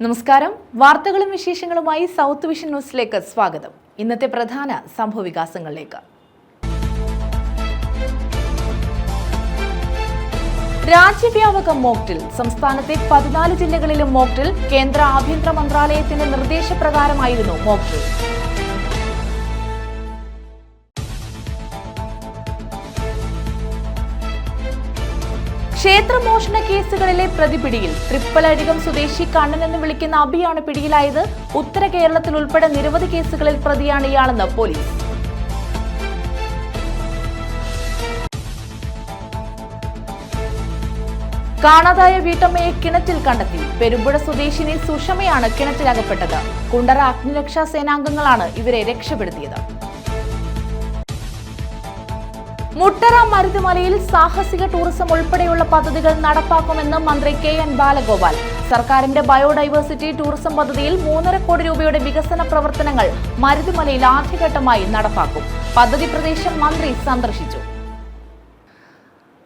നമസ്കാരം. വാർത്തകളും വിശേഷങ്ങളുമായി സൗത്ത് വിഷൻ ന്യൂസിലേക്ക് സ്വാഗതം. ഇന്നത്തെ പ്രധാന സംഭവവികാസങ്ങളിലേക്ക്. രാജ്യവ്യാപക മോക്ഡ്രിൽ. സംസ്ഥാനത്തെ 14 ജില്ലകളിലും മോക്ഡ്രിൽ. കേന്ദ്ര ആഭ്യന്തര മന്ത്രാലയത്തിന്റെ നിർദ്ദേശപ്രകാരമായിരുന്നു മോക്ഡ്രിൽ. ക്ഷേത്രമോഷണ കേസുകളിലെ പ്രതിപിടിയിൽ. ട്രിപ്പലഴികം സ്വദേശി കണ്ണൻ എന്ന് വിളിക്കുന്ന അബിയാണ് പിടിയിലായത്. ഉത്തര കേരളത്തിൽ ഉൾപ്പെടെ നിരവധി കേസുകളിൽ പ്രതിയാണ് ഇയാളെന്ന് പോലീസ്. കാണാതായ വീട്ടമ്മയെ കിണറ്റിൽ കണ്ടെത്തി. പെരുമ്പുഴ സ്വദേശിനി സുഷമയാണ് കിണറ്റിലകപ്പെട്ടത്. കുണ്ടറ അഗ്നിരക്ഷാ സേനാംഗങ്ങളാണ് ഇവരെ രക്ഷപ്പെടുത്തിയത്. മുട്ടറ മരുതുമലയിൽ സാഹസിക ടൂറിസം ഉൾപ്പെടെയുള്ള പദ്ധതികൾ നടപ്പാക്കുമെന്ന് മന്ത്രി കെ.എൻ. ബാലഗോപാൽ. സർക്കാരിന്റെ ബയോഡൈവേഴ്സിറ്റി ടൂറിസം പദ്ധതിയിൽ 3.5 കോടി രൂപയുടെ വികസന പ്രവർത്തനങ്ങൾ മരുതുമലയിൽ ആദ്യഘട്ടമായി നടപ്പാക്കും. പദ്ധതി പ്രദേശം മന്ത്രി സന്ദർശിച്ചു.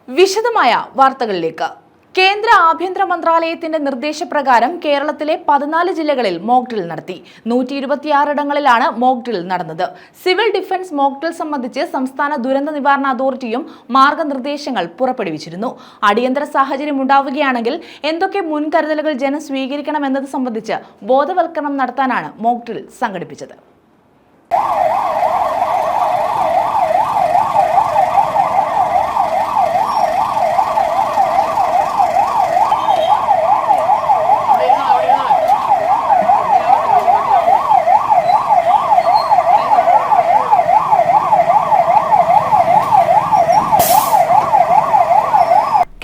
വിശദമായ വാർത്തകളിലേക്ക്. കേന്ദ്ര ആഭ്യന്തര മന്ത്രാലയത്തിന്റെ നിർദ്ദേശപ്രകാരം കേരളത്തിലെ 14 ജില്ലകളിൽ മോക്ഡ്രിൽ നടത്തി. 126 ഇടങ്ങളിലാണ് മോക്ഡ്രിൽ നടന്നത്. സിവിൽ ഡിഫൻസ് മോക്ഡ്രിൽ സംബന്ധിച്ച് സംസ്ഥാന ദുരന്ത നിവാരണ അതോറിറ്റിയും മാർഗനിർദ്ദേശങ്ങൾ പുറപ്പെടുവിച്ചിരുന്നു. അടിയന്തര സാഹചര്യം ഉണ്ടാവുകയാണെങ്കിൽ എന്തൊക്കെ മുൻകരുതലുകൾ ജനം സ്വീകരിക്കണം എന്നത് സംബന്ധിച്ച് ബോധവൽക്കരണം നടത്താനാണ് മോക്ഡ്രിൽ സംഘടിപ്പിച്ചത്.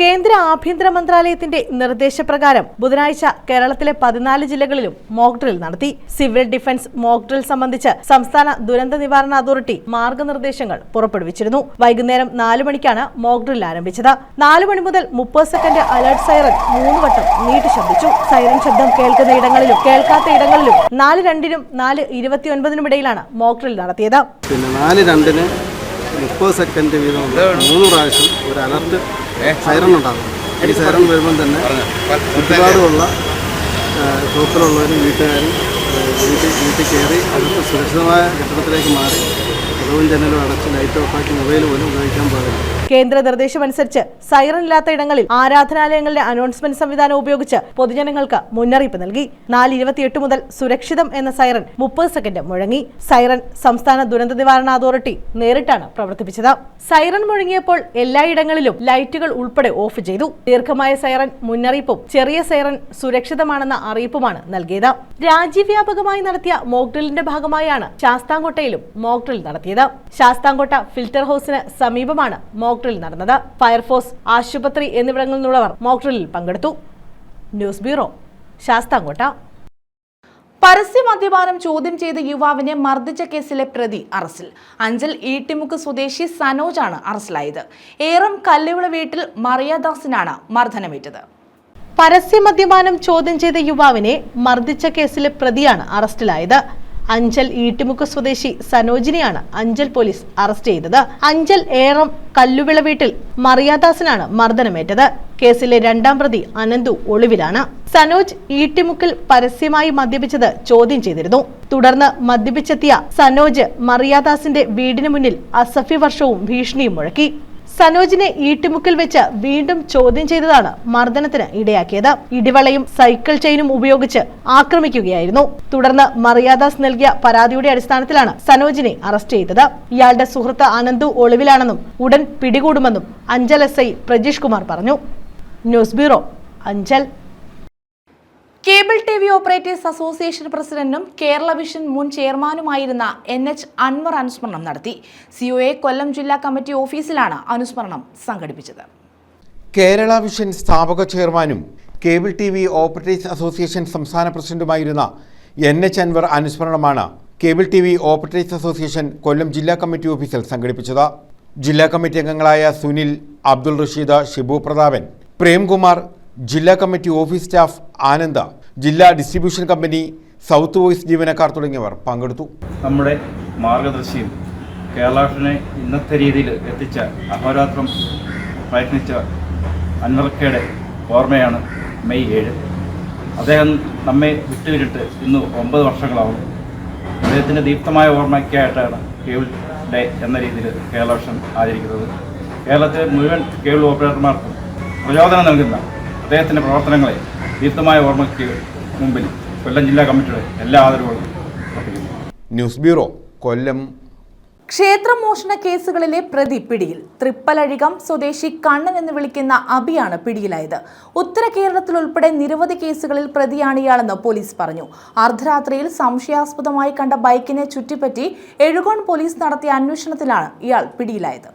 കേന്ദ്ര ആഭ്യന്തര മന്ത്രാലയത്തിന്റെ നിർദ്ദേശപ്രകാരം ബുധനാഴ്ച കേരളത്തിലെ 14 ജില്ലകളിലും മോക്ഡ്രിൽ നടത്തി. സിവിൽ ഡിഫൻസ് മോക്ഡ്രിൽ സംബന്ധിച്ച് സംസ്ഥാന ദുരന്ത നിവാരണ അതോറിറ്റി മാർഗനിർദ്ദേശങ്ങൾ പുറപ്പെടുവിച്ചിരുന്നു. വൈകുന്നേരം 4 മണിക്കാണ് മോക്ഡ്രിൽ ആരംഭിച്ചത്. 4 മണി മുതൽ 30 സെക്കൻഡ് അലർട്ട് സൈറൻ 3 വട്ടം നീട്ടി ശബ്ദിച്ചു. സൈറൻ ശബ്ദം കേൾക്കുന്ന ഇടങ്ങളിലും കേൾക്കാത്ത ഇടങ്ങളിലും 4:02-നും 4:29-നും ഇടയിലാണ് മോക്ഡ്രിൽ നടത്തിയത്. 4:02-ന് 30 സെക്കൻഡ് വീതം 3 പ്രാവശ്യം ഒരു അലർട്ട് സൈറൺ ഉണ്ടാകും. ഈ സൈറൺ വരുമ്പം തന്നെ ചുറ്റുപാടുമുള്ള ഷോപ്പിലുള്ളവരും വീട്ടുകാരും വീട്ടിൽ കയറി അവർക്ക് സുരക്ഷിതമായ കെട്ടിടത്തിലേക്ക് മാറി കതവും ജനലും അടച്ച് ലൈറ്റ് ഓഫാക്കി മൊബൈൽ പോലും ഉപയോഗിക്കാൻ പാടില്ല. കേന്ദ്ര നിർദ്ദേശമനുസരിച്ച് സൈറൺ ഇല്ലാത്ത ഇടങ്ങളിൽ ആരാധനാലയങ്ങളിലെ അനൗൺസ്മെന്റ് സംവിധാനം ഉപയോഗിച്ച് പൊതുജനങ്ങൾക്ക് മുന്നറിയിപ്പ് നൽകി. 4:28 മുതൽ സുരക്ഷിതം എന്ന സൈറൺ 30 സെക്കൻഡ് മുഴങ്ങി. സൈറൺ സംസ്ഥാന ദുരന്ത നിവാരണ അതോറിറ്റി നേരിട്ടാണ് പ്രവർത്തിപ്പിച്ചത്. സൈറൺ മുഴങ്ങിയപ്പോൾ എല്ലായിടങ്ങളിലും ലൈറ്റുകൾ ഉൾപ്പെടെ ഓഫ് ചെയ്തു. ദീർഘമായ സൈറൺ മുന്നറിയിപ്പും ചെറിയ സൈറൺ സുരക്ഷിതമാണെന്ന അറിയിപ്പുമാണ് നൽകിയത്. രാജ്യവ്യാപകമായി നടത്തിയ മോക്ഡ്രിലിന്റെ ഭാഗമായാണ് ശാസ്താംകോട്ടയിലും മോക്ഡ്രിൽ നടത്തിയത്. ശാസ്താംകോട്ട ഫിൽറ്റർ ഹൌസിന് സമീപമാണ് മോക്ഡ്രിൽ നടന്നത്. ഫയർഫോഴ്സ്, ആശുപത്രി എന്നിവിടങ്ങളിൽ നിന്നുള്ളവർ മോക്ഡ്രിലിൽ പങ്കെടുത്തു. News bureau, Sasthamkotta. പരസ്യമദ്യപാനം ചോദ്യം ചെയ്ത യുവാവിനെ മർദ്ദിച്ച കേസിലെ പ്രതി അറസ്റ്റിൽ. അഞ്ചൽ ഈട്ടിമുക്ക് സ്വദേശി സനോജാണ് അറസ്റ്റിലായത്. ഏറം കല്ലുവിള വീട്ടിൽ മറിയാദാസിനാണ് മർദ്ദനമേറ്റത്. പരസ്യമദ്യപാനം ചോദ്യം ചെയ്ത യുവാവിനെ മർദ്ദിച്ച കേസിലെ പ്രതിയാണ് അറസ്റ്റിലായത്. അഞ്ചൽ ഈട്ടിമുക്ക് സ്വദേശി സനോജിനെയാണ് അഞ്ചൽ പോലീസ് അറസ്റ്റ് ചെയ്തത്. അഞ്ചൽ ഏറം കല്ലുവിള വീട്ടിൽ മറിയാദാസിനാണ് മർദ്ദനമേറ്റത്. കേസിലെ 2ാം പ്രതി അനന്തു ഒളിവിലാണ്. സനോജ് ഈട്ടിമുക്കിൽ പരസ്യമായി മദ്യപിച്ചത് ചോദ്യം ചെയ്തിരുന്നു. തുടർന്ന് മദ്യപിച്ചെത്തിയ സനോജ് മറിയാദാസിന്റെ വീടിന് മുന്നിൽ അസഭ്യ വർഷവും ഭീഷണിയും മുഴക്കി. സനോജിനെ ഈട്ടിമുക്കിൽ വെച്ച് വീണ്ടും ചോദ്യം ചെയ്തതാണ് മർദ്ദനത്തിന് ഇടയാക്കിയത്. ഇടിവളയും സൈക്കിൾ ചെയിനും ഉപയോഗിച്ച് ആക്രമിക്കുകയായിരുന്നു. തുടർന്ന് മറിയാദാസ് നൽകിയ പരാതിയുടെ അടിസ്ഥാനത്തിലാണ് സനോജിനെ അറസ്റ്റ് ചെയ്തത്. ഇയാളുടെ സുഹൃത്ത് അനന്തു ഒളിവിലാണെന്നും ഉടൻ പിടികൂടുമെന്നും അഞ്ചൽ എസ്.ഐ പ്രജീഷ് കുമാർ പറഞ്ഞു. News bureau, Anchal. Cable TV. Operators association പ്രസിഡന്റും കേരള വിഷൻ മുൻ ചെയർമാനുമായിരുന്ന NH അൻവർ അനുസ്മരണം നടത്തി. COA കൊല്ലം ജില്ലാ കമ്മിറ്റി ഓഫീസിലാണ് അനുസ്മരണം സംഘടിപ്പിച്ചത്. കേരള വിഷൻ സ്ഥാപക ചെയർമാനും കേബിൾ ടി.വി. ഓപ്പറേറ്റേഴ്സ് അസോസിയേഷൻ സംസ്ഥാന പ്രസിഡന്റുമായിരുന്ന NH അൻവർ അനുസ്മരണമാണ് cable TV. Operators association Kollam ജില്ലാ കമ്മിറ്റി ഓഫീസിൽ സംഘടിപ്പിച്ചത്. ജില്ലാ കമ്മിറ്റി അംഗങ്ങളായ സുനിൽ, അബ്ദുൾ റഷീദ്, ഷിബു പ്രതാപൻ, പ്രേംകുമാർ, ജില്ലാ കമ്മിറ്റി ഓഫീസ് സ്റ്റാഫ് ആനന്ദ, ജില്ലാ ഡിസ്ട്രിബ്യൂഷൻ കമ്പനി, സൗത്ത് വോയിസ് ജീവനക്കാർ തുടങ്ങിയവർ പങ്കെടുത്തു. നമ്മുടെ മാർഗദർശിയും കേരള വിഷനെ ഇന്നത്തെ രീതിയിൽ എത്തിച്ച അഹോരാത്രം പ്രയത്നിച്ച അൻവർക്കയുടെ ഓർമ്മയാണ് മെയ് 7. അദ്ദേഹം നമ്മെ വിട്ടുപിരിട്ട് ഇന്ന് 9 വർഷങ്ങളാവും. അദ്ദേഹത്തിൻ്റെ ദീപ്തമായ ഓർമ്മയ്ക്കായിട്ടാണ് കേബിൾ ഡേ എന്ന രീതിയിൽ കേരള വിഷൻ ആചരിക്കുന്നത്. കേരളത്തിലെ മുഴുവൻ കേബിൾ ഓപ്പറേറ്റർമാർക്കും പ്രചോദനം നൽകുന്ന അദ്ദേഹത്തിൻ്റെ പ്രവർത്തനങ്ങളെ ദീപ്തമായ ഓർമ്മയ്ക്ക് മുമ്പിൽ കൊല്ലം ജില്ലാ കമ്മിറ്റിയുടെ എല്ലാ ആദരവുകളും അർപ്പിക്കുന്നു. ന്യൂസ് ബ്യൂറോ, കൊല്ലം. ക്ഷേത്രമോഷണ കേസുകളിലെ പ്രതി പിടിയിൽ. തൃപ്പലഴികം സ്വദേശി കണ്ണൻ എന്ന് വിളിക്കുന്ന അബിയാണ് പിടിയിലായത്. ഉത്തര കേരളത്തിലുൾപ്പെടെ നിരവധി കേസുകളിൽ പ്രതിയാണ് ഇയാളെന്ന് പോലീസ് പറഞ്ഞു. അർദ്ധരാത്രിയിൽ സംശയാസ്പദമായി കണ്ട ബൈക്കിനെ ചുറ്റിപ്പറ്റി എഴുകോൺ പോലീസ് നടത്തിയ അന്വേഷണത്തിലാണ് ഇയാൾ പിടിയിലായത്.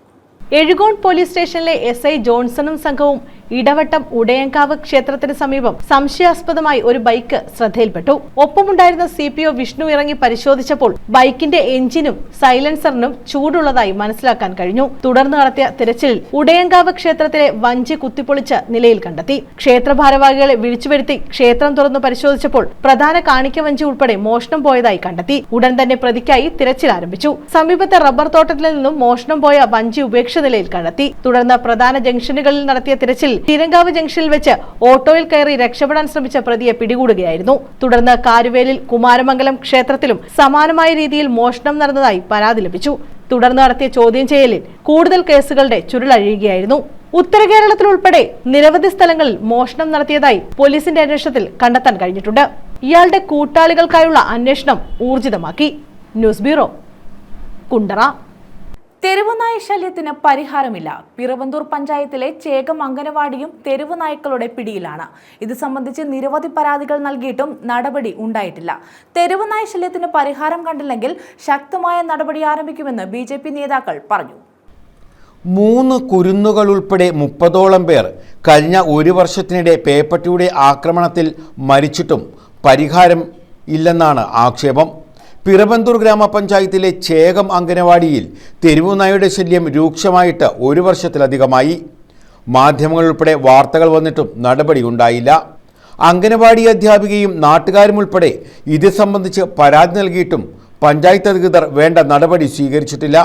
എഴുകോൺ പോലീസ് സ്റ്റേഷനിലെ SI ജോൺസണും സംഘവും ഇടവട്ടം ഉടയങ്കാവ് ക്ഷേത്രത്തിന് സമീപം സംശയാസ്പദമായി ഒരു ബൈക്ക് ശ്രദ്ധയിൽപ്പെട്ടു. ഒപ്പമുണ്ടായിരുന്ന CPO വിഷ്ണു ഇറങ്ങി പരിശോധിച്ചപ്പോൾ ബൈക്കിന്റെ എഞ്ചിനും സൈലൻസറിനും ചൂടുള്ളതായി മനസ്സിലാക്കാൻ കഴിഞ്ഞു. തുടർന്ന് നടത്തിയ തിരച്ചിലിൽ ഉടയങ്കാവ് ക്ഷേത്രത്തിലെ വഞ്ചി കുത്തിപ്പൊളിച്ച നിലയിൽ കണ്ടെത്തി. ക്ഷേത്ര ഭാരവാഹികളെ വിളിച്ചുവരുത്തി ക്ഷേത്രം തുറന്നു പരിശോധിച്ചപ്പോൾ പ്രധാന കാണിക്ക വഞ്ചി ഉൾപ്പെടെ മോഷണം പോയതായി കണ്ടെത്തി. ഉടൻ തന്നെ പ്രതിക്കായി തിരച്ചിൽ ആരംഭിച്ചു. സമീപത്തെ റബ്ബർ തോട്ടത്തിൽ നിന്നും മോഷണം പോയ വഞ്ചി ഉപേക്ഷിച്ച നിലയിൽ കണ്ടെത്തി. തുടർന്ന് പ്രധാന ജംഗ്ഷനുകളിൽ നടത്തിയ തിരച്ചിൽ തിരങ്കാവ് ജംഗ്ഷനിൽ വെച്ച് ഓട്ടോയിൽ കയറി രക്ഷപ്പെടാൻ ശ്രമിച്ച പ്രതിയെ പിടികൂടുകയായിരുന്നു. തുടർന്ന് കാരുവേലിൽ കുമാരമംഗലം ക്ഷേത്രത്തിലും സമാനമായ രീതിയിൽ മോഷണം നടന്നതായി പരാതി ലഭിച്ചു. തുടർന്ന് നടത്തിയ ചോദ്യം ചെയ്യലിൽ കൂടുതൽ കേസുകളുടെ ചുരുളഴിയുകയായിരുന്നു. ഉത്തര കേരളത്തിലുൾപ്പെടെ നിരവധി സ്ഥലങ്ങളിൽ മോഷണം നടത്തിയതായി പോലീസിന്റെ അന്വേഷണത്തിൽ കണ്ടെത്താൻ കഴിഞ്ഞിട്ടുണ്ട്. ഇയാളുടെ കൂട്ടാളികൾക്കായുള്ള അന്വേഷണം ഊർജിതമാക്കി. News bureau, Kundara. തെരുവുനായ ശല്യത്തിന് പരിഹാരമില്ല. പിറവന്തൂർ പഞ്ചായത്തിലെ ചേകം അംഗനവാടിയും തെരുവു നായ്ക്കളുടെ പിടിയിലാണ്. ഇത് സംബന്ധിച്ച് നിരവധി പരാതികൾ നൽകിയിട്ടും നടപടി ഉണ്ടായിട്ടില്ല. തെരുവുനായ ശല്യത്തിന് പരിഹാരം കണ്ടില്ലെങ്കിൽ ശക്തമായ നടപടി ആരംഭിക്കുമെന്ന് BJP നേതാക്കൾ പറഞ്ഞു. 3 കുരുന്നുകൾ ഉൾപ്പെടെ 30ഓളം പേർ കഴിഞ്ഞ 1 വർഷത്തിനിടെ പേപ്പട്ടിയുടെ ആക്രമണത്തിൽ മരിച്ചിട്ടും പരിഹാരം ഇല്ലെന്നാണ് ആക്ഷേപം. പിറവന്തൂർ ഗ്രാമപഞ്ചായത്തിലെ ചേകം അംഗനവാടിയിൽ തെരുവുനായയുടെ ശല്യം രൂക്ഷമായിട്ട് 1 വർഷത്തിലധികമായി. മാധ്യമങ്ങളുൾപ്പെടെ വാർത്തകൾ വന്നിട്ടും നടപടി ഉണ്ടായില്ല. അംഗനവാടി അധ്യാപികയും നാട്ടുകാരും ഉൾപ്പെടെ ഇത് സംബന്ധിച്ച് പരാതി നൽകിയിട്ടും പഞ്ചായത്ത് അധികൃതർ വേണ്ട നടപടി സ്വീകരിച്ചിട്ടില്ല.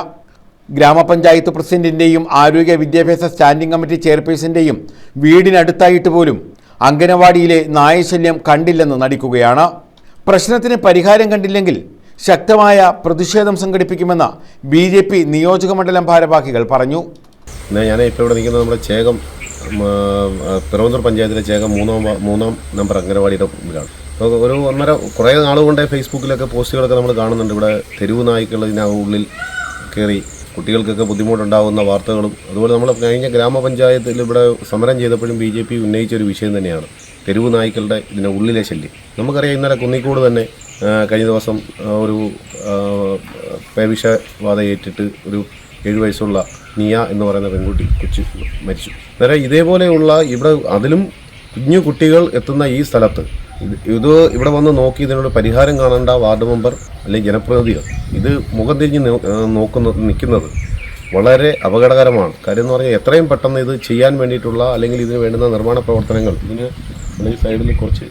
ഗ്രാമപഞ്ചായത്ത് പ്രസിഡന്റിൻ്റെയും ആരോഗ്യ വിദ്യാഭ്യാസ സ്റ്റാൻഡിംഗ് കമ്മിറ്റി ചെയർപേഴ്സന്റെയും വീടിനടുത്തായിട്ട് പോലും അംഗനവാടിയിലെ നായശല്യം കണ്ടില്ലെന്ന് നടിക്കുകയാണ്. പ്രശ്നത്തിന് പരിഹാരം കണ്ടില്ലെങ്കിൽ ശക്തമായ പ്രതിഷേധം സംഘടിപ്പിക്കുമെന്ന് BJP നിയോജക മണ്ഡലം ഭാരവാഹികൾ പറഞ്ഞു. ഞാൻ ഇപ്പോൾ ഇവിടെ നിൽക്കുന്നത് നമ്മുടെ ചേകം പിറവന്തൂർ പഞ്ചായത്തിലെ ചേകം മൂന്നാം നമ്പർ അംഗനവാടിയുടെ മുമ്പിലാണ്. അപ്പോൾ കുറേ നാളുകൊണ്ട് ഫേസ്ബുക്കിലൊക്കെ പോസ്റ്റുകളൊക്കെ നമ്മൾ കാണുന്നുണ്ട്. ഇവിടെ തെരുവ് നായ്ക്കൾ ഇതിനുള്ളിൽ കയറി കുട്ടികൾക്കൊക്കെ ബുദ്ധിമുട്ടുണ്ടാകുന്ന വാർത്തകളും, അതുപോലെ നമ്മൾ കഴിഞ്ഞ ഗ്രാമപഞ്ചായത്തിൽ ഇവിടെ സമരം ചെയ്തപ്പോഴും BJP ഉന്നയിച്ചൊരു വിഷയം തന്നെയാണ് തെരുവ് നായ്ക്കളുടെ ഇതിൻ്റെ ഉള്ളിലെ ശല്യം. നമുക്കറിയാം, ഇന്നലെ കുന്നിക്കോട് തന്നെ കഴിഞ്ഞ ദിവസം ഒരു പേവിഷബാധ ഏറ്റിട്ട് ഒരു 7 വയസ്സുള്ള നിയ എന്ന് പറയുന്ന പെൺകുട്ടി മരിച്ചു. അന്നേരം ഇതേപോലെയുള്ള ഇവിടെ അതിലും കുഞ്ഞു കുട്ടികൾ എത്തുന്ന ഈ സ്ഥലത്ത് ഇവിടെ വന്ന് നോക്കി ഇതിനോട് പരിഹാരം കാണേണ്ട വാർഡ് മെമ്പർ അല്ലെങ്കിൽ ജനപ്രതിനിധികൾ ഇത് മുഖം തിരിഞ്ഞ് നിൽക്കുന്നത് വളരെ അപകടകരമാണ്. കാര്യം എന്ന് പറഞ്ഞാൽ എത്രയും പെട്ടെന്ന് ഇത് ചെയ്യാൻ വേണ്ടിയിട്ടുള്ള അല്ലെങ്കിൽ ഇതിന് വേണ്ടുന്ന നിർമ്മാണ പ്രവർത്തനങ്ങൾ ഇതിന് അല്ലെങ്കിൽ സൈഡിൽ കുറച്ച്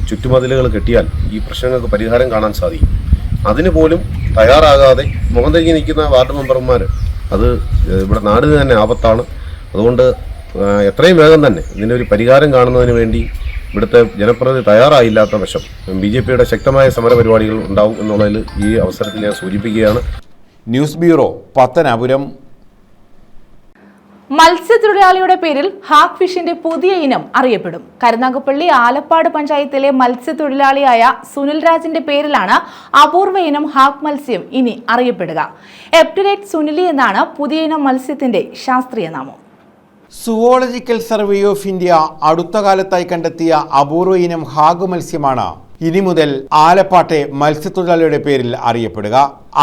ചുറ്റുമതിലുകൾ കെട്ടിയാൽ ഈ പ്രശ്നങ്ങൾക്ക് പരിഹാരം കാണാൻ സാധിക്കും. അതിന് പോലും തയ്യാറാകാതെ മുഖം തിരിഞ്ഞ് നിൽക്കുന്ന വാർഡ് മെമ്പർമാർ അത് ഇവിടെ നാടിന് തന്നെ ആപത്താണ്. അതുകൊണ്ട് എത്രയും വേഗം തന്നെ ഇതിനൊരു പരിഹാരം കാണുന്നതിന് വേണ്ടി ഇവിടുത്തെ ജനപ്രതിനിധി തയ്യാറായില്ലാത്ത വശം BJPയുടെ ശക്തമായ സമരപരിപാടികൾ ഉണ്ടാവും എന്നുള്ളതിൽ ഈ അവസരത്തിൽ ഞാൻ സൂചിപ്പിക്കുകയാണ്. News bureau, Pathanapuram. മത്സ്യത്തൊഴിലാളിയുടെ പേരിൽ ഹാക്ക് ഫിഷിന്റെ പുതിയ ഇനം അറിയപ്പെടും. കരുനാഗപ്പള്ളി ആലപ്പാട് പഞ്ചായത്തിലെ മത്സ്യത്തൊഴിലാളിയായ സുനിൽ രാജിന്റെ പേരിലാണ് അപൂർവ ഇനം ഹാക്ക് മത്സ്യം ഇനി അറിയപ്പെടുക. എപ്റ്റിലേറ്റ് സുനിലി എന്നാണ് പുതിയ ഇനം മത്സ്യത്തിന്റെ ശാസ്ത്രീയ നാമം. സുവോളജിക്കൽ സർവേ ഓഫ് ഇന്ത്യ അടുത്ത കാലത്തായി കണ്ടെത്തിയ അപൂർവ ഇനം ഹാഗ് മത്സ്യമാണ് ഇനി മുതൽ ആലപ്പാട്ടെ മത്സ്യത്തൊഴിലാളിയുടെ പേരിൽ അറിയപ്പെടുക.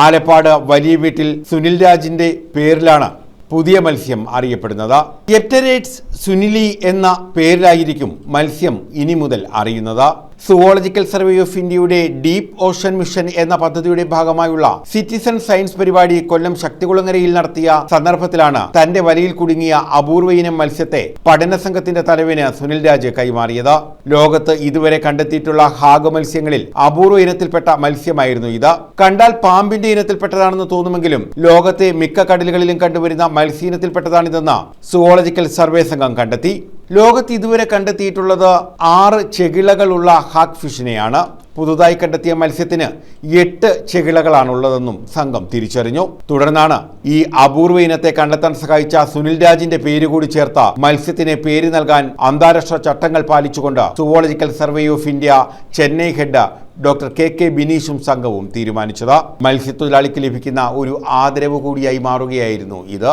ആലപ്പാട് വലിയ വീട്ടിൽ സുനിൽ രാജിന്റെ പേരിലാണ് പുതിയ മത്സ്യം അറിയപ്പെടുന്നത്. എപ്റ്ററേറ്റ്സ് സുനിലി എന്ന പേരിലായിരിക്കും മത്സ്യം ഇനി മുതൽ അറിയുന്നത്. സുവോളജിക്കൽ സർവേ ഓഫ് ഇന്ത്യയുടെ ഡീപ്പ് ഓഷൻ മിഷൻ എന്ന പദ്ധതിയുടെ ഭാഗമായുള്ള സിറ്റിസൺ സയൻസ് പരിപാടി കൊല്ലം ശക്തികുളങ്ങരയിൽ നടത്തിയ സന്ദർഭത്തിലാണ് തന്റെ വലയിൽ കുടുങ്ങിയ അപൂർവ ഇനം മത്സ്യത്തെ പഠന സംഘത്തിന്റെ തലവന് സുനിൽ രാജ് കൈമാറിയത്. ലോകത്ത് ഇതുവരെ കണ്ടെത്തിയിട്ടുള്ള ഹാഗ് മത്സ്യങ്ങളിൽ അപൂർവ ഇനത്തിൽപ്പെട്ട മത്സ്യമായിരുന്നു ഇത്. കണ്ടാൽ പാമ്പിന്റെ ഇനത്തിൽപ്പെട്ടതാണെന്ന് തോന്നുമെങ്കിലും ലോകത്തെ മിക്ക കടലുകളിലും കണ്ടുവരുന്ന മത്സ്യ ഇനത്തിൽപ്പെട്ടതാണിതെന്ന് സുവോളജിക്കൽ സർവേ സംഘം കണ്ടെത്തി. ലോകത്ത് ഇതുവരെ കണ്ടെത്തിയിട്ടുള്ളത് 6 ചെകിളകളുള്ള ഹാഗ് ഫിഷിനെയാണ്. പുതുതായി കണ്ടെത്തിയ മത്സ്യത്തിന് 8 ചെകിളകളാണുള്ളതെന്നും സംഘം തിരിച്ചറിഞ്ഞു. തുടർന്നാണ് ഈ അപൂർവ ഇനത്തെ കണ്ടെത്താൻ സഹായിച്ച സുനിൽ രാജിന്റെ പേര് കൂടി ചേർത്ത മത്സ്യത്തിന് പേര് നൽകാൻ അന്താരാഷ്ട്ര ചട്ടങ്ങൾ പാലിച്ചുകൊണ്ട് zoological survey of India Chennai head doctor K ബിനീഷും സംഘവും തീരുമാനിച്ചത്. മത്സ്യത്തൊഴിലാളിക്ക് ലഭിക്കുന്ന ഒരു ആദരവ് കൂടിയായി മാറുകയായിരുന്നു ഇത്.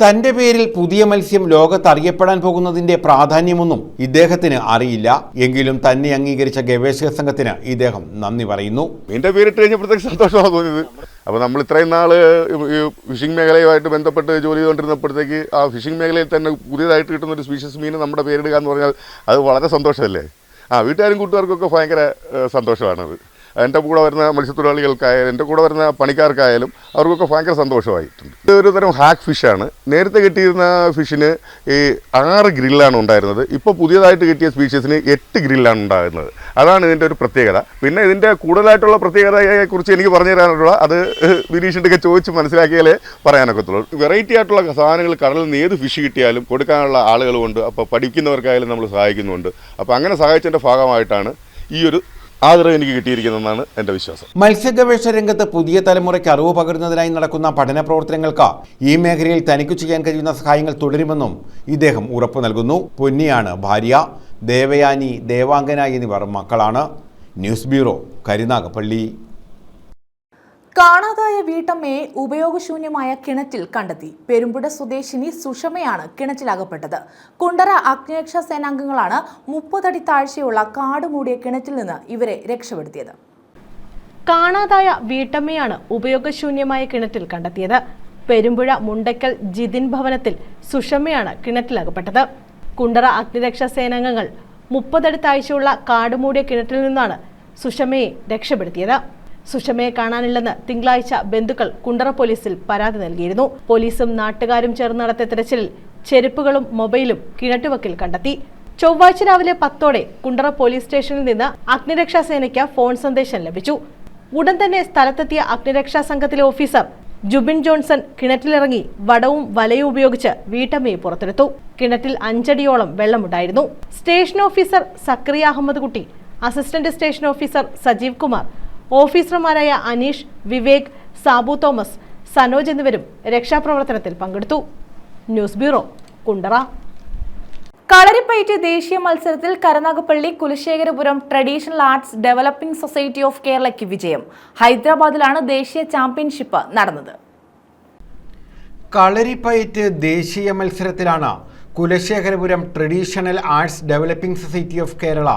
തന്റെ പേരിൽ പുതിയ മത്സ്യം ലോകത്ത് അറിയപ്പെടാൻ പോകുന്നതിന്റെ പ്രാധാന്യമൊന്നും ഇദ്ദേഹത്തിന് അറിയില്ല. എങ്കിലും തന്നെ അംഗീകരിച്ച ഗവേഷക സംഘത്തിന് ഇദ്ദേഹം നന്ദി പറയുന്നു. എൻ്റെ പേരിട്ട് കഴിഞ്ഞപ്പോഴത്തേക്ക് സന്തോഷമാണ് തോന്നിയത്. അപ്പോൾ നമ്മൾ ഇത്രയും നാൾ ഈ ഫിഷിംഗ് മേഖലയുമായിട്ട് ബന്ധപ്പെട്ട് ജോലി ചെയ്തുകൊണ്ടിരുന്നപ്പോഴത്തേക്ക് ആ ഫിഷിംഗ് മേഖലയിൽ തന്നെ പുതിയതായിട്ട് കിട്ടുന്ന ഒരു സ്പീഷ്യസ് മീൻ നമ്മുടെ പേരിടുക എന്ന് പറഞ്ഞാൽ അത് വളരെ സന്തോഷമല്ലേ. വീട്ടുകാരും കൂട്ടുകാർക്കൊക്കെ ഭയങ്കര സന്തോഷമാണത്. എൻ്റെ കൂടെ വരുന്ന മത്സ്യത്തൊഴിലാളികൾക്കായാലും എൻ്റെ കൂടെ വരുന്ന പണിക്കാർക്കായാലും അവർക്കൊക്കെ ഭയങ്കര സന്തോഷമായിട്ടുണ്ട്. ഇതൊരു തരം ഹാക്ക് ഫിഷാണ്. നേരത്തെ കിട്ടിയിരുന്ന ഫിഷിന് ഈ 6 ഗ്രില്ലാണ് ഉണ്ടായിരുന്നത്. ഇപ്പോൾ പുതിയതായിട്ട് കിട്ടിയ സ്പീഷ്യസിന് 8 ഗ്രില്ലാണ് ഉണ്ടാകുന്നത്. അതാണ് ഇതിൻ്റെ ഒരു പ്രത്യേകത. പിന്നെ ഇതിൻ്റെ കൂടുതലായിട്ടുള്ള പ്രത്യേകതയെക്കുറിച്ച് എനിക്ക് പറഞ്ഞു തരാനുള്ള അത് ബിനീഷിൻ്റെയൊക്കെ ചോദിച്ച് മനസ്സിലാക്കിയാലേ പറയാനൊക്കത്തുള്ളൂ. വെറൈറ്റി ആയിട്ടുള്ള സാധനങ്ങൾ കടലിൽ നിന്ന് ഏത് ഫിഷ് കിട്ടിയാലും കൊടുക്കാനുള്ള ആളുകളുമുണ്ട്. അപ്പോൾ പഠിക്കുന്നവർക്കായാലും നമ്മൾ സഹായിക്കുന്നുണ്ട്. അപ്പോൾ അങ്ങനെ സഹായിച്ചതിൻ്റെ ഭാഗമായിട്ടാണ് ഈ ഒരു ആദരവ് എനിക്ക് കിട്ടിയിരിക്കുന്നതെന്നാണ് എൻ്റെ വിശ്വാസം. മത്സ്യഗവേഷണ രംഗത്ത് പുതിയ തലമുറയ്ക്ക് അറിവ് പകരുന്നതിനായി നടക്കുന്ന പഠന പ്രവർത്തനങ്ങൾക്ക് ഈ മേഖലയിൽ തനിക്ക് ചെയ്യാൻ കഴിയുന്ന സഹായങ്ങൾ തുടരുമെന്നും ഇദ്ദേഹം ഉറപ്പു നൽകുന്നു. പൊന്നിയാണ് ഭാര്യ. ദേവയാനി, ദേവാംഗന എന്നിവർ മക്കളാണ്. News bureau, Karunagappally. കാണാതായ വീട്ടമ്മയെ ഉപയോഗശൂന്യമായ കിണറ്റിൽ കണ്ടെത്തി. പെരുമ്പുഴ സ്വദേശിനി സുഷമയാണ് കിണറ്റിലകപ്പെട്ടത്. കുണ്ടറ അഗ്നിരക്ഷാ സേനാംഗങ്ങളാണ് 30 അടി താഴ്ചയുള്ള കാട് മൂടിയ കിണറ്റിൽ നിന്ന് ഇവരെ രക്ഷപ്പെടുത്തിയത്. കാണാതായ വീട്ടമ്മയാണ് ഉപയോഗശൂന്യമായ കിണറ്റിൽ കണ്ടെത്തിയത്. പെരുമ്പുഴ മുണ്ടക്കൽ ജിതിൻ ഭവനത്തിൽ സുഷമയാണ് കിണറ്റിലകപ്പെട്ടത്. കുണ്ടറ അഗ്നിരക്ഷാ സേനാംഗങ്ങൾ 30 അടി താഴ്ചയുള്ള കാട് മൂടിയ കിണറ്റിൽ നിന്നാണ് സുഷമയെ രക്ഷപ്പെടുത്തിയത്. സുഷമയെ കാണാനില്ലെന്ന് തിങ്കളാഴ്ച ബന്ധുക്കൾ കുണ്ടറ പോലീസിൽ പരാതി നൽകിയിരുന്നു. പോലീസും നാട്ടുകാരും ചേർന്ന് നടത്തിയ തിരച്ചിലിൽ ചെരുപ്പുകളും മൊബൈലും കിണറ്റുവക്കിൽ കണ്ടെത്തി. ചൊവ്വാഴ്ച രാവിലെ 10ഓടെ കുണ്ടറ പോലീസ് സ്റ്റേഷനിൽ നിന്ന് അഗ്നിരക്ഷാ സേനയ്ക്ക് ഫോൺ സന്ദേശം ലഭിച്ചു. ഉടൻ തന്നെ സ്ഥലത്തെത്തിയ അഗ്നിരക്ഷാ സംഘത്തിലെ ഓഫീസർ ജുബിൻ ജോൺസൺ കിണറ്റിലിറങ്ങി വടവും വലയും ഉപയോഗിച്ച് വീട്ടമ്മയെ പുറത്തെടുത്തു. കിണറ്റിൽ 5 അടിയോളം വെള്ളമുണ്ടായിരുന്നു. Station officer Zakariya Ahammed Kutty, assistant station officer Sajeev Kumar, ഓഫീസർമാരായ അനീഷ്, വിവേക്, സാബു തോമസ്, സനോജ് എന്നിവരും രക്ഷാപ്രവർത്തനത്തിൽ പങ്കെടുത്തു. News bureau, Kundara. കളരിപ്പയറ്റ് ദേശീയ മത്സരത്തിൽ Karunagappally Kulasekharapuram traditional arts developing society of കേരളയ്ക്ക് വിജയം. ഹൈദരാബാദിലാണ് ദേശീയ ചാമ്പ്യൻഷിപ്പ് നടന്നത്. കളരിപ്പയറ്റ് ദേശീയ മത്സരത്തിലാണ് Kulasekharapuram traditional arts developing society of Kerala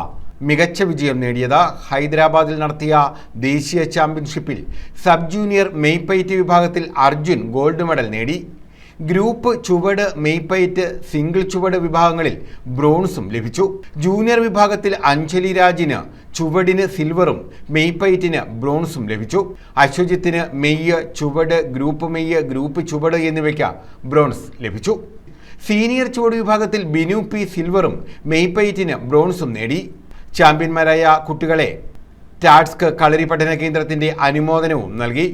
മികച്ച വിജയം നേടിയത്. ഹൈദരാബാദിൽ നടത്തിയ ദേശീയ ചാമ്പ്യൻഷിപ്പിൽ സബ് ജൂനിയർ മെയ്പയറ്റ് വിഭാഗത്തിൽ അർജുൻ ഗോൾഡ് മെഡൽ നേടി. ഗ്രൂപ്പ് ചുവട്, മെയ്പയറ്റ്, സിംഗിൾ ചുവട് വിഭാഗങ്ങളിൽ ബ്രോൺസും ലഭിച്ചു. ജൂനിയർ വിഭാഗത്തിൽ അഞ്ജലി രാജിന് ചുവടിന് സിൽവറും മെയ്പയറ്റിന് ബ്രോൺസും ലഭിച്ചു. അശ്വജിത്തിന് മെയ്യ്, ചുവട്, ഗ്രൂപ്പ് മെയ്യ്, ഗ്രൂപ്പ് ചുവട് എന്നിവയ്ക്ക് ബ്രോൺസ് ലഭിച്ചു. സീനിയർ ചുവട് വിഭാഗത്തിൽ ബിനു പി സിൽവറും മെയ്പയറ്റിന് ബ്രോൺസും നേടി. ചാമ്പ്യന്മാരായ കുട്ടികളെ ടാഡ്സ്ക് കളരി പഠന കേന്ദ്രത്തിന്റെ അനുമോദനവും നൽകി.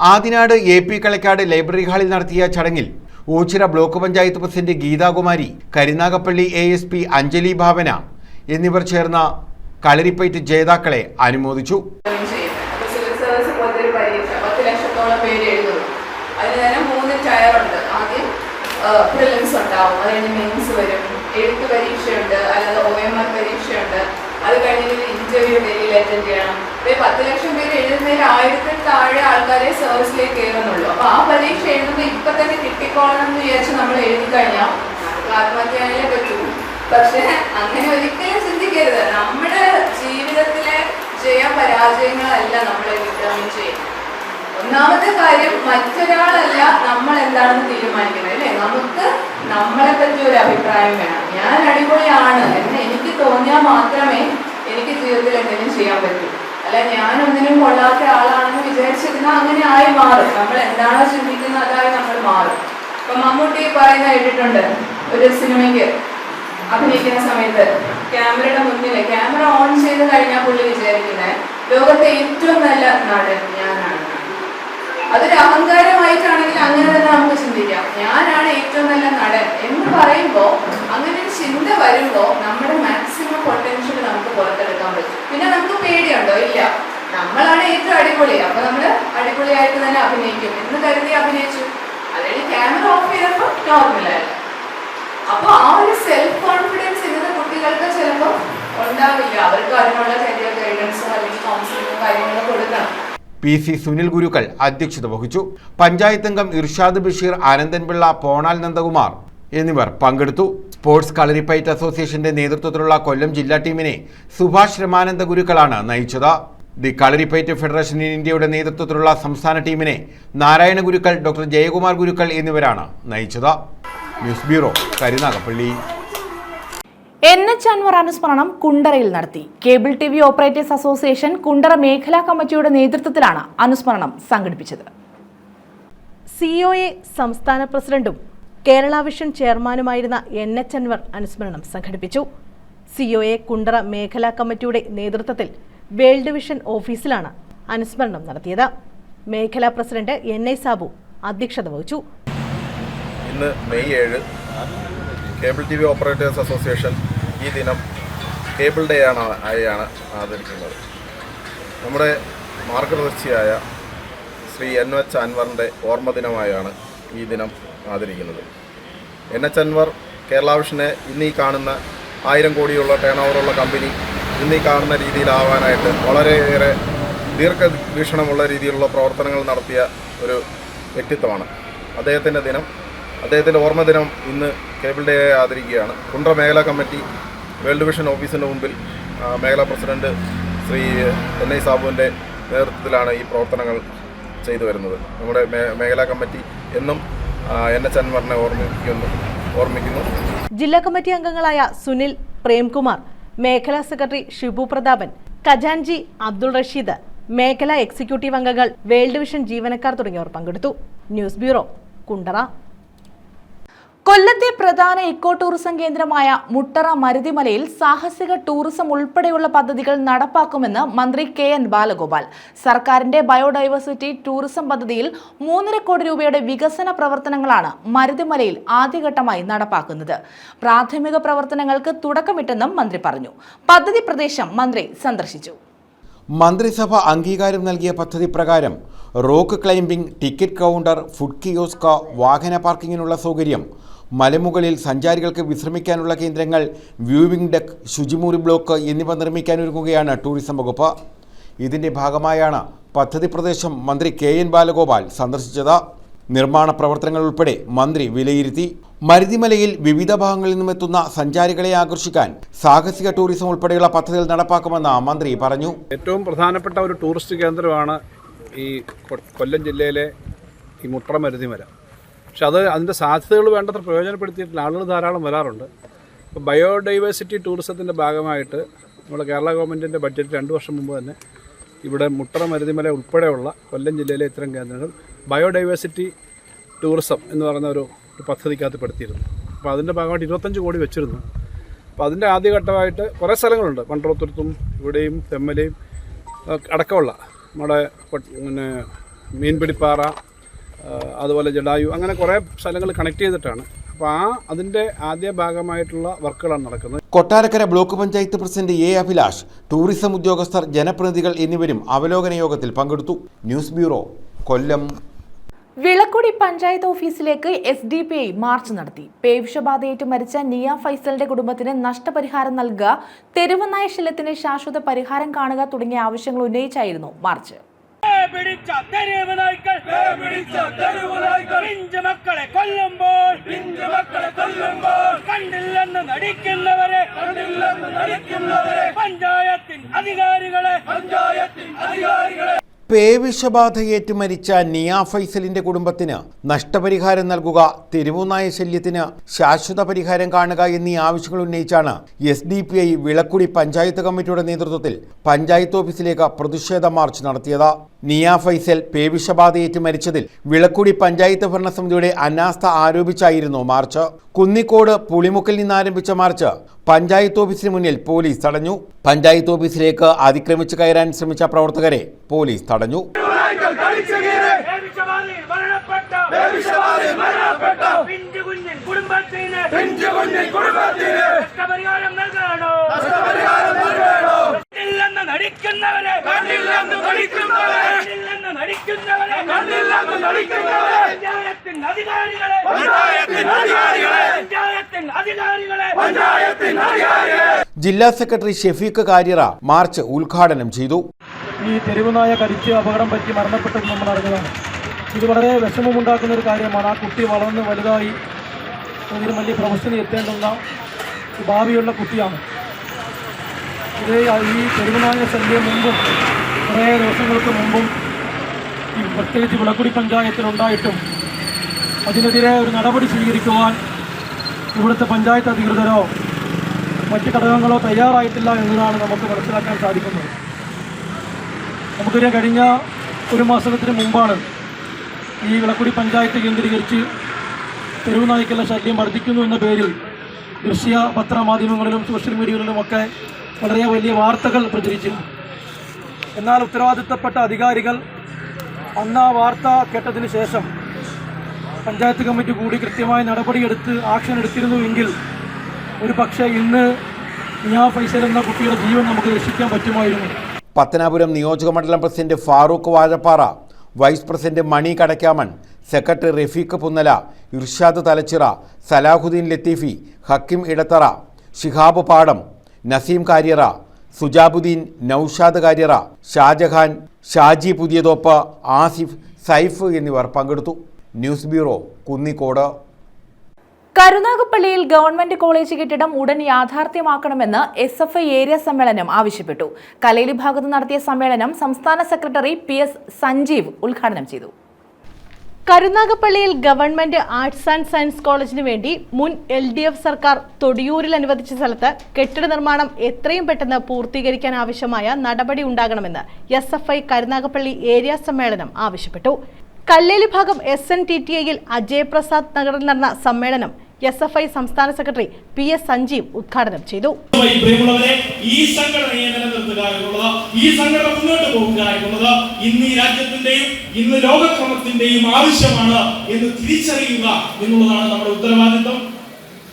ആദിനാട് AP കളക്കാട് ലൈബ്രറി ഹാളിൽ നടത്തിയ ചടങ്ങിൽ Oachira block panchayat president Geethakumari, Karunagappally ASP Anjali Bhavana എന്നിവർ ചേർന്ന കളരിപ്പയറ്റ് ജേതാക്കളെ അനുമോദിച്ചു. സിവിൽ സർവീസ് പോലത്തെ ഒരു പരീക്ഷ 10 ലക്ഷത്തോളം പേര് എഴുതുന്നു. അതിന് തന്നെ 3 ടയറുണ്ട്. ആദ്യം പ്രിലിംസ് ഉണ്ടാവും, അത് കഴിഞ്ഞ് മെയിൻസ് വരും, എഴുത്ത് പരീക്ഷയുണ്ട്, അല്ലാതെ OMR പരീക്ഷയുണ്ട്. അത് കഴിഞ്ഞ് ഇന്റർവ്യൂ ഡൽഹിയിൽ അറ്റൻഡ് ചെയ്യണം. അപ്പോൾ 10 ലക്ഷം പേര് എഴുതുന്നതിൽ 1000-ൽ താഴെ ആൾക്കാരെ സർവീസിലേക്ക് കയറുന്നുള്ളൂ. അപ്പോൾ ആ പരീക്ഷ എഴുതുമ്പോൾ ഇപ്പം തന്നെ കിട്ടിക്കോളണം എന്ന് വിചാരിച്ച് നമ്മൾ എഴുതി കഴിഞ്ഞാൽ ആത്മഹത്യ ചെയ്യാനേ പറ്റൂ. പക്ഷെ അങ്ങനെ ഒരിക്കലും ചിന്തിക്കരുത്. നമ്മുടെ ജീവിതത്തിലെ ജയപരാജയങ്ങളല്ല നമ്മളെ ഡിറ്റർമിൻ ചെയ്യുന്നത്. ഒന്നാമത്തെ കാര്യം, മറ്റൊരാളല്ല നമ്മൾ എന്താണെന്ന് തീരുമാനിക്കുന്നത്, അല്ലേ? നമുക്ക് നമ്മളെ പറ്റി ഒരു അഭിപ്രായം വേണം. ഞാൻ അടിപൊളിയാണ് എന്ന് എനിക്ക് തോന്നിയാൽ മാത്രമേ എനിക്ക് ജീവിതത്തിൽ എന്തെങ്കിലും ചെയ്യാൻ പറ്റൂ. അല്ല, ഞാനൊന്നിനും കൊള്ളാത്ത ആളാണെന്ന് വിചാരിച്ചിരുന്നാൽ അങ്ങനെ ആയി മാറും. നമ്മൾ എന്താണോ ചിന്തിക്കുന്നത് അതായി നമ്മൾ മാറും. ഇപ്പൊ മമ്മൂട്ടി പറയുന്ന കേട്ടിട്ടുണ്ട്, ഒരു സിനിമയ്ക്ക് അഭിനയിക്കുന്ന സമയത്ത് ക്യാമറയുടെ മുന്നിൽ ക്യാമറ ഓൺ ചെയ്ത് കഴിഞ്ഞാൽ പുള്ളി വിചാരിക്കുന്നത് ലോകത്തെ ഏറ്റവും നല്ല നടൻ ഞാനാണ്. അതൊരു അഹങ്കാരമായിട്ടാണെങ്കിൽ അങ്ങനെ തന്നെ നമുക്ക് ചിന്തിക്കാം, ഞാനാണ് ഏറ്റവും നല്ല നടൻ എന്ന് പറയുമ്പോൾ അങ്ങനെ ഒരു ചിന്ത അപ്പോൾ ആ ഒരു സെൽഫ് കോൺഫിഡൻസ് ഇന്നത്തെ കുട്ടികൾക്ക് ചിലപ്പോൾ ഉണ്ടാവില്ല. അവർക്ക് അതിനുള്ള ചെറിയ ഗൈഡൻസോ അല്ലെങ്കിൽ കൗൺസിലിങ്ങോ കാര്യങ്ങളോ കൊടുക്കണം. PC സുനിൽ ഗുരുക്കൾ അധ്യക്ഷത വഹിച്ചു. പഞ്ചായത്ത് അംഗം ഇർഷാദ് ബഷീർ, ആനന്ദൻപിള്ള, പോണാൽ നന്ദകുമാർ എന്നിവർ പങ്കെടുത്തു. സ്പോർട്സ് കളരിപ്പയറ്റ് അസോസിയേഷന്റെ നേതൃത്വത്തിലുള്ള കൊല്ലം ജില്ലാ ടീമിനെ സുഭാഷ് രമാനന്ദ ഗുരുക്കളാണ് നയിച്ചത്. ദി കളരിപ്പയറ്റ് ഫെഡറേഷൻ ഇൻ ഇന്ത്യയുടെ നേതൃത്വത്തിലുള്ള സംസ്ഥാന ടീമിനെ നാരായണ ഗുരുക്കൾ, ഡോക്ടർ ജയകുമാർ ഗുരുക്കൾ എന്നിവരാണ് നയിച്ചത്. News bureau, Karunagappally. NH Anwar അനുസ്മരണം കുണ്ടറയിൽ നടത്തി. Cable TV operators association Kundara മേഖലാ കമ്മിറ്റിയുടെ നേതൃത്വത്തിലാണ് അനുസ്മരണം സംഘടിപ്പിച്ചത്. COA സംസ്ഥാന പ്രസിഡന്റും കേരള വിഷൻ ചെയർമാനുമായിരുന്ന NH അൻവർ അനുസ്മരണം സംഘടിപ്പിച്ചു. COA കുണ്ടറ മേഖലാ കമ്മിറ്റിയുടെ നേതൃത്വത്തിൽ വേൾഡ് വിഷൻ ഓഫീസിലാണ് അനുസ്മരണം നടത്തിയത്. മേഖലാ പ്രസിഡന്റ് NI സാബു അധ്യക്ഷത വഹിച്ചു. ഇന്ന് May 7 cable TV operators association ഈ ദിനം കേബിൾ ഡേ ആയാണ് ആദരിക്കുന്നത്. നമ്മുടെ മാർഗദർശിയായ ശ്രീ NH അൻവറിൻ്റെ ഓർമ്മ ദിനമായാണ് ഈ ദിനം ആദരിക്കുന്നത്. NH അൻവർ കേരള വിഷനെ ഇന്നീ കാണുന്ന 1000 കോടിയുള്ള ടേൺ ഓവറുള്ള കമ്പനി ഇന്നീ കാണുന്ന രീതിയിലാവാനായിട്ട് വളരെയേറെ ദീർഘവീക്ഷണമുള്ള രീതിയിലുള്ള പ്രവർത്തനങ്ങൾ നടത്തിയ ഒരു വ്യക്തിത്വമാണ്. അദ്ദേഹത്തിൻ്റെ ഓർമ്മ ദിനം ഇന്ന് കേബിൾ ഡേ ആദരിക്കുകയാണ്. കുണ്ടറ മേഖലാ കമ്മിറ്റി വേൾഡ് വിഷൻ ഓഫീസിൻ്റെ മുമ്പിൽ മേഖലാ പ്രസിഡന്റ് ശ്രീ NI സാബുവിൻ്റെ നേതൃത്വത്തിലാണ് ഈ പ്രവർത്തനങ്ങൾ ചെയ്തു വരുന്നത്. നമ്മുടെ മേഖലാ കമ്മിറ്റി എന്നും NH അൻവറിനെ ഓർമ്മിക്കുന്നു. ജില്ലാ കമ്മിറ്റി അംഗങ്ങളായ സുനിൽ, പ്രേംകുമാർ, മേഖലാ സെക്രട്ടറി ഷിബു പ്രതാപൻ, ഖജാൻജി അബ്ദുൾ റഷീദ്, മേഖലാ എക്സിക്യൂട്ടീവ് അംഗങ്ങൾ, വേൾഡ് വിഷൻ ജീവനക്കാർ തുടങ്ങിയവർ പങ്കെടുത്തു. News bureau, Kundara. കൊല്ലത്തെ പ്രധാന ഇക്കോ ടൂറിസം കേന്ദ്രമായ മുട്ടറ മരുതിമലയിൽ സാഹസിക ടൂറിസം ഉൾപ്പെടെയുള്ള പദ്ധതികൾ നടപ്പാക്കുമെന്ന് മന്ത്രി KN ബാലഗോപാൽ. സർക്കാരിന്റെ ബയോഡൈവേഴ്സിറ്റി ടൂറിസം പദ്ധതിയിൽ 3.5 കോടി രൂപയുടെ വികസന പ്രവർത്തനങ്ങളാണ് മരുതിമലയിൽ ആദ്യഘട്ടമായി നടപ്പാക്കുന്നത്. പ്രാഥമിക പ്രവർത്തനങ്ങൾക്ക് തുടക്കമിട്ടെന്നും മന്ത്രി പറഞ്ഞു. പദ്ധതി പ്രദേശം മന്ത്രി സന്ദർശിച്ചു. മന്ത്രിസഭ അംഗീകാരം നൽകിയ പദ്ധതി പ്രകാരം rock climbing, ticket counter, food kiosk, വാഹന പാർക്കിങ്ങിനുള്ള സൗകര്യം, മലമുകളിൽ സഞ്ചാരികൾക്ക് വിശ്രമിക്കാനുള്ള കേന്ദ്രങ്ങൾ, വ്യൂവിംഗ് ഡെക്ക്, ശുചിമുറി ബ്ലോക്ക് എന്നിവ നിർമ്മിക്കാനൊരുങ്ങുകയാണ് ടൂറിസം വകുപ്പ്. ഇതിന്റെ ഭാഗമായാണ് പദ്ധതി പ്രദേശം മന്ത്രി KN ബാലഗോപാൽ സന്ദർശിച്ചത്. നിർമ്മാണ പ്രവർത്തനങ്ങൾ ഉൾപ്പെടെ മന്ത്രി വിലയിരുത്തി. മരുതിമലയിൽ വിവിധ ഭാഗങ്ങളിൽ നിന്നുമെത്തുന്ന സഞ്ചാരികളെ ആകർഷിക്കാൻ സാഹസിക ടൂറിസം ഉൾപ്പെടെയുള്ള പദ്ധതികൾ നടപ്പാക്കുമെന്ന് മന്ത്രി പറഞ്ഞു. ഏറ്റവും പ്രധാനപ്പെട്ട ഒരു ടൂറിസ്റ്റ് കേന്ദ്രമാണ് ഈ കൊല്ലം ജില്ലയിലെ ഈ മുട്ടറ മരുതിമല. പക്ഷെ അതിൻ്റെ സാധ്യതകൾ വേണ്ടത്ര പ്രയോജനപ്പെടുത്തിയിട്ടില്ല. ആളുകൾ ധാരാളം വരാറുണ്ട്. അപ്പോൾ ബയോഡൈവേഴ്സിറ്റി ടൂറിസത്തിൻ്റെ ഭാഗമായിട്ട് നമ്മുടെ കേരള ഗവൺമെൻറ്റിൻ്റെ ബഡ്ജറ്റ് 2 വർഷം മുമ്പ് തന്നെ ഇവിടെ മുട്ടറ മരുതിമല ഉൾപ്പെടെയുള്ള കൊല്ലം ജില്ലയിലെ ഇത്തരം കേന്ദ്രങ്ങൾ ബയോഡൈവേഴ്സിറ്റി ടൂറിസം എന്ന് പറയുന്ന ഒരു പദ്ധതിക്കകത്ത് പെടുത്തിയിരുന്നു. അപ്പോൾ അതിൻ്റെ ഭാഗമായിട്ട് 25 കോടി വെച്ചിരുന്നു. അപ്പോൾ അതിൻ്റെ ആദ്യഘട്ടമായിട്ട് കുറേ സ്ഥലങ്ങളുണ്ട്. പണ്ട്രോത്തുരുത്തും ഇവിടെയും തെമ്മലയും അടക്കമുള്ള നമ്മുടെ മീൻപിടിപ്പാറ, അതുപോലെ ജഡായു, അങ്ങനെ കുറേ സ്ഥലങ്ങൾ കണക്ട് ചെയ്തിട്ടാണ്. അപ്പോൾ അതിൻ്റെ ആദ്യ ഭാഗമായിട്ടുള്ള വർക്കുകളാണ് നടക്കുന്നത്. Kottarakkara block panchayat president A Abhilash, tourism ഉദ്യോഗസ്ഥർ, ജനപ്രതിനിധികൾ എന്നിവരും അവലോകന യോഗത്തിൽ പങ്കെടുത്തു. ന്യൂസ് ബ്യൂറോ, കൊല്ലം. വിളക്കുടി പഞ്ചായത്ത് ഓഫീസിലേക്ക് SDPI മാർച്ച് നടത്തി. പേവിഷബാധയേറ്റ് മരിച്ച നിയ ഫൈസലിന്റെ കുടുംബത്തിന് നഷ്ടപരിഹാരം നൽകുക, തെരുവുനായ ശല്യത്തിന് ശാശ്വത പരിഹാരം കാണുക തുടങ്ങിയ ആവശ്യങ്ങൾ ഉന്നയിച്ചായിരുന്നു മാർച്ച്. പേവിഷബാധയേറ്റ് മരിച്ച നിയ ഫൈസലിന്റെ കുടുംബത്തിന് നഷ്ടപരിഹാരം നൽകുക, തെരുവുനായ ശല്യത്തിന് ശാശ്വത പരിഹാരം കാണുക എന്നീ ആവശ്യങ്ങൾ ഉന്നയിച്ചാണ് SDPI വിളക്കുടി പഞ്ചായത്ത് കമ്മിറ്റിയുടെ നേതൃത്വത്തിൽ പഞ്ചായത്ത് ഓഫീസിലേക്ക് പ്രതിഷേധ മാർച്ച് നടത്തിയത്. നിയ ഫൈസൽ പേവിഷബാധയേറ്റ് മരിച്ചതിൽ വിളക്കുടി പഞ്ചായത്ത് ഭരണസമിതിയുടെ അനാസ്ഥ ആരോപിച്ചായിരുന്നു മാർച്ച്. കുന്നിക്കോട് പുളിമുക്കിൽ നിന്നാരംഭിച്ച മാർച്ച് പഞ്ചായത്ത് ഓഫീസിന് മുന്നിൽ പോലീസ് തടഞ്ഞു. പഞ്ചായത്ത് ഓഫീസിലേക്ക് അതിക്രമിച്ച് കയറാൻ ശ്രമിച്ച പ്രവർത്തകരെ പോലീസ് തടഞ്ഞു. പഞ്ചായത്തിന് ജില്ലാ സെക്രട്ടറി ഷെഫീഖ് കാര്യറ മാർച്ച് ഉദ്ഘാടനം ചെയ്തു. ഈ തെരുവുനായ കടിച്ച് അപകടം പറ്റി മരണപ്പെട്ടത് നമ്മൾ അറിഞ്ഞതാണ്. ഇത് വളരെ വിഷമമുണ്ടാക്കുന്ന ഒരു കാര്യമാണ്. ആ കുട്ടി വളർന്ന് വലുതായി ഇതിന് വലിയ പ്രൊഫഷനിൽ എത്തേണ്ടുന്ന ഭാവിയുള്ള കുട്ടിയാണ്. ഇത് ഈ തെരുവുനായ ശല്യം മുമ്പും കുറേ ദിവസങ്ങൾക്ക് മുമ്പും ഈ പ്രത്യേകിച്ച് വിളക്കുടി പഞ്ചായത്തിലുണ്ടായിട്ടും അതിനെതിരെ ഒരു നടപടി സ്വീകരിക്കുവാൻ ഇവിടുത്തെ പഞ്ചായത്ത് അധികൃതരോ മറ്റ് ഘടകങ്ങളോ തയ്യാറായിട്ടില്ല എന്നതാണ് നമുക്ക് മനസ്സിലാക്കാൻ സാധിക്കുന്നത്. നമുക്കറിയാം, കഴിഞ്ഞ ഒരു മാസത്തിന് മുമ്പാണ് ഈ വിളക്കുടി പഞ്ചായത്ത് കേന്ദ്രീകരിച്ച് തെരുവുനായ്ക്കുള്ള ശല്യം വർദ്ധിക്കുന്നു എന്ന പേരിൽ ദൃശ്യ പത്രമാധ്യമങ്ങളിലും സോഷ്യൽ മീഡിയകളിലുമൊക്കെ വളരെ വലിയ വാർത്തകൾ പ്രചരിച്ചിരുന്നു. എന്നാൽ ഉത്തരവാദിത്തപ്പെട്ട അധികാരികൾ അന്ന് ആ വാർത്ത കേട്ടതിന് ശേഷം പഞ്ചായത്ത് കമ്മിറ്റി കൂടി കൃത്യമായ നടപടിയെടുത്ത് ആക്ഷൻ എടുത്തിരുന്നുവെങ്കിൽ ഒരു പക്ഷേ ഇന്ന് മിയാ ഫൈസൽ എന്ന കുട്ടിയുടെ ജീവൻ നമുക്ക് രക്ഷിക്കാൻ പറ്റുമായിരുന്നു. പത്തനാപുരം നിയോജകമണ്ഡലം president Farooq Vazhappara, vice president Mani Kadakkamon, secretary Rafeeq Punnala, Irshad Thalachira, Salahuddin Latheefi, Hakkim Edathara, Shihab Padam, Naseem Kaaryara, Sujabuddin, Noushad Kaaryara, Shajahan, Shaji Puthiyathoppu, Asif, Saif എന്നിവർ പങ്കെടുത്തു. News bureau, Kunnicode. കരുനാഗപ്പള്ളിയിൽ ഗവൺമെന്റ് കോളേജ് കെട്ടിടം ഉടൻ യാഥാർത്ഥ്യമാക്കണമെന്ന് SFI ഏരിയ സമ്മേളനം ആവശ്യപ്പെട്ടു. കലേലി ഭാഗത്ത് നടത്തിയ സമ്മേളനം സംസ്ഥാന സെക്രട്ടറി PS സഞ്ജീവ് ഉദ്ഘാടനം ചെയ്തു. കരുനാഗപ്പള്ളിയിൽ ഗവൺമെന്റ് ആർട്സ് ആൻഡ് സയൻസ് കോളേജിന് വേണ്ടി മുൻ LDF സർക്കാർ തൊടിയൂരിൽ അനുവദിച്ച സ്ഥലത്ത് കെട്ടിട നിർമ്മാണം എത്രയും പെട്ടെന്ന് പൂർത്തീകരിക്കാൻ ആവശ്യമായ നടപടി ഉണ്ടാകണമെന്ന് SFI കരുനാഗപ്പള്ളി ഏരിയ സമ്മേളനം ആവശ്യപ്പെട്ടു. കല്ലേലി ഭാഗം SNTTIയിൽ അജയ് പ്രസാദ് നഗറിൽ നടന്ന സമ്മേളനം SFI സംസ്ഥാന സെക്രട്ടറി PS സഞ്ജീവ് ഉദ്ഘാടനം ചെയ്തു. ഈ സംഘടനയെ നിലനിർത്തുക എന്നുള്ളത്, ഈ സംഘടന മുന്നോട്ട് പോകുക എന്നുള്ളത് ഇന്ന് ഈ രാജ്യത്തിന്റെയും ഇന്ന് ലോകക്രമത്തിന്റെയും ആവശ്യമാണ് എന്ന് തിരിച്ചറിയുക എന്നുള്ളതാണ് നമ്മുടെ ഉത്തരവാദിത്വം.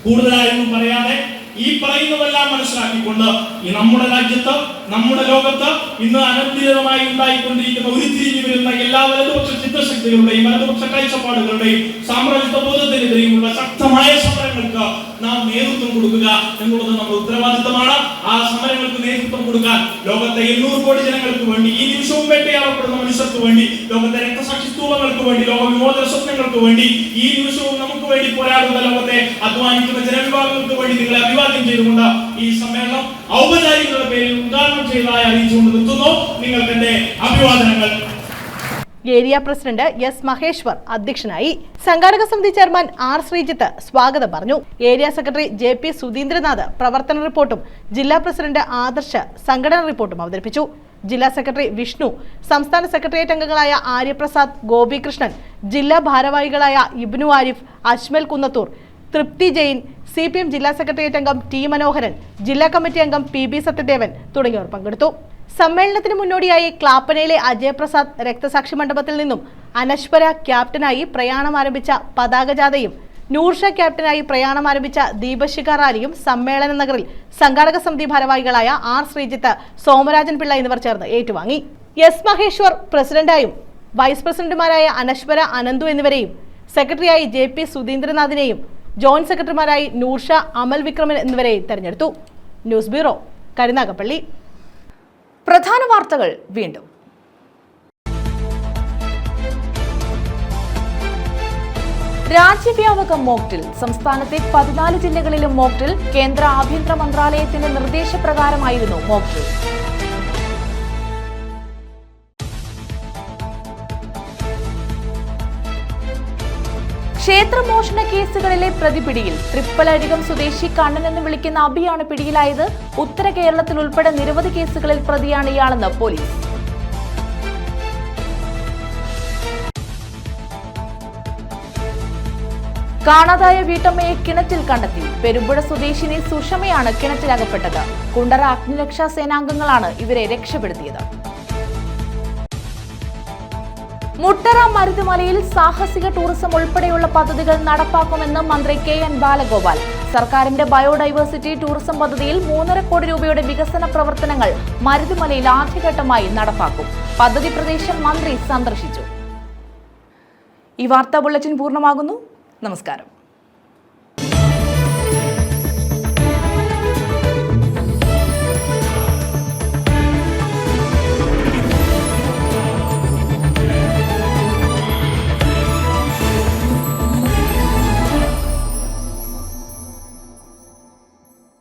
കൂടുതലായൊന്നും പറയാതെ ഈ പറയുന്നതെല്ലാം മനസ്സിലാക്കിക്കൊണ്ട് ഈ നമ്മുടെ രാജ്യത്ത്, നമ്മുടെ ലോകത്ത് ഇന്ന് അനന്തിരമായി ഉണ്ടായിക്കൊണ്ടിരിക്കുന്ന ഉരുത്തിരിഞ്ഞു വരുന്ന എല്ലാ വലതുപക്ഷ ചിത്രശക്തികളുടെയും വലതുപക്ഷ കാഴ്ചപ്പാടുകളുടെയും സാമ്രാജ്യത്വ ബോധത്തിനെതിരെയുള്ള ശക്തമായ സമരങ്ങൾക്ക് നാം നേതൃത്വം കൊടുക്കുക എന്നുള്ളത് നമ്മുടെ ഉത്തരവാദിത്തമാണ്. ആ സമരങ്ങൾക്ക് നേതൃത്വം കൊടുക്കാൻ ലോകത്തെ 800 കോടി ജനങ്ങൾക്ക് വേണ്ടി, ഈ നിമിഷവും വേട്ടയാടപ്പെടുന്ന മനുഷ്യർക്ക് വേണ്ടി, ലോകത്തെ രക്തസാക്ഷി സ്തൂപങ്ങൾക്ക് വേണ്ടി, ലോക വിമോചന സ്വപ്നങ്ങൾക്ക് വേണ്ടി, ഈ നിമിഷവും നമുക്ക് വേണ്ടി പോരാടുന്ന ലോകത്തെ അധ്വാനിക്കുന്ന ജനവിഭാഗങ്ങൾക്ക് വേണ്ടി നിങ്ങളെ അഭിവാദ്യം ചെയ്തുകൊണ്ട് ഈ സമ്മേളനം ഔപചാരികരുടെ പേരിൽ ഉദ്ഘാടനം ചെയ്തതായി അറിയിച്ചുകൊണ്ട് നിർത്തുന്നു. നിങ്ങൾക്ക് എന്റെ അഭിവാദനങ്ങൾ. ഏരിയ പ്രസിഡന്റ് S മഹേശ്വർ അധ്യക്ഷനായി. സംഘാടക സമിതി ചെയർമാൻ R ശ്രീജിത്ത് സ്വാഗതം പറഞ്ഞു. ഏരിയ സെക്രട്ടറി JP സുധീന്ദ്രനാഥ് പ്രവർത്തന റിപ്പോർട്ടും ജില്ലാ പ്രസിഡന്റ് ആദർശ് സംഘടന റിപ്പോർട്ടും അവതരിപ്പിച്ചു. ജില്ലാ സെക്രട്ടറി വിഷ്ണു, സംസ്ഥാന സെക്രട്ടേറിയറ്റ് അംഗങ്ങളായ ആര്യപ്രസാദ്, ഗോപികൃഷ്ണൻ, ജില്ലാ ഭാരവാഹികളായ ഇബ്നു ആരിഫ്, അജ്മൽ കുന്നത്തൂർ, തൃപ്തി ജെയിൻ, CPM ജില്ലാ സെക്രട്ടേറിയറ്റ് അംഗം T മനോഹരൻ, ജില്ലാ കമ്മിറ്റി അംഗം PB സത്യദേവൻ തുടങ്ങിയവർ പങ്കെടുത്തു. സമ്മേളനത്തിന് മുന്നോടിയായി ക്ലാപ്പനയിലെ അജയപ്രസാദ് രക്തസാക്ഷി മണ്ഡപത്തിൽ നിന്നും അനശ്വര ക്യാപ്റ്റനായി പ്രയാണം ആരംഭിച്ച പതാകജാഥയും നൂർഷ ക്യാപ്റ്റനായി പ്രയാണം ആരംഭിച്ച ദീപശിഖ റാലിയും സമ്മേളന നഗറിൽ സംഘാടക സമിതി ഭാരവാഹികളായ R ശ്രീജിത്ത്, സോമരാജൻ പിള്ള എന്നിവർ ചേർന്ന് ഏറ്റുവാങ്ങി. S മഹേശ്വർ പ്രസിഡന്റായും വൈസ് പ്രസിഡന്റുമാരായ അനശ്വര, അനന്തു എന്നിവരെയും സെക്രട്ടറിയായി JP സുധീന്ദ്രനാഥിനെയും ജോയിന്റ് സെക്രട്ടറിമാരായി നൂർഷ, അമൽ വിക്രമൻ എന്നിവരെയും തെരഞ്ഞെടുത്തു. News bureau, Karunagappally. പ്രധാന വാർത്തകൾ വീണ്ടും. രാജ്യവ്യാപക മോക്ഡ്രിൽ. സംസ്ഥാനത്തെ 14 ജില്ലകളിലും മോക്ഡ്രിൽ. കേന്ദ്ര ആഭ്യന്തര മന്ത്രാലയത്തിന്റെ നിർദ്ദേശപ്രകാരമായിരുന്നു മോക്ഡ്രിൽ. ക്ഷേത്രമോഷണ കേസുകളിലെ പ്രതിപിടിയിൽ. തൃപ്പലരികം സ്വദേശി കണ്ണൻ എന്ന് വിളിക്കുന്ന അബിയാണ് പിടിയിലായത്. ഉത്തര കേരളത്തിൽ ഉൾപ്പെടെ നിരവധി കേസുകളിൽ പ്രതിയാണ് ഇയാളെന്ന് പോലീസ്. കാണാതായ വീട്ടമ്മയെ കിണറ്റിൽ കണ്ടെത്തി. പെരുമ്പുഴ സ്വദേശിനി സുഷമയാണ് കിണറ്റിലകപ്പെട്ടത്. കുണ്ടറ അഗ്നിരക്ഷാ സേനാംഗങ്ങളാണ് ഇവരെ രക്ഷപ്പെടുത്തിയത്. മുട്ടറ മരുതുമലയിൽ സാഹസിക ടൂറിസം ഉൾപ്പെടെയുള്ള പദ്ധതികൾ നടപ്പാക്കുമെന്ന് മന്ത്രി KN ബാലഗോപാൽ. സർക്കാരിന്റെ ബയോഡൈവേഴ്സിറ്റി ടൂറിസം പദ്ധതിയിൽ 3.5 കോടി രൂപയുടെ വികസന പ്രവർത്തനങ്ങൾ മരുതുമലയിൽ ആദ്യഘട്ടമായി നടപ്പാക്കും. പദ്ധതി പ്രദേശം മന്ത്രി സന്ദർശിച്ചു. ഈ വാർത്താ ബുള്ളറ്റിൻ പൂർണ്ണമാകുന്നു. നമസ്കാരം.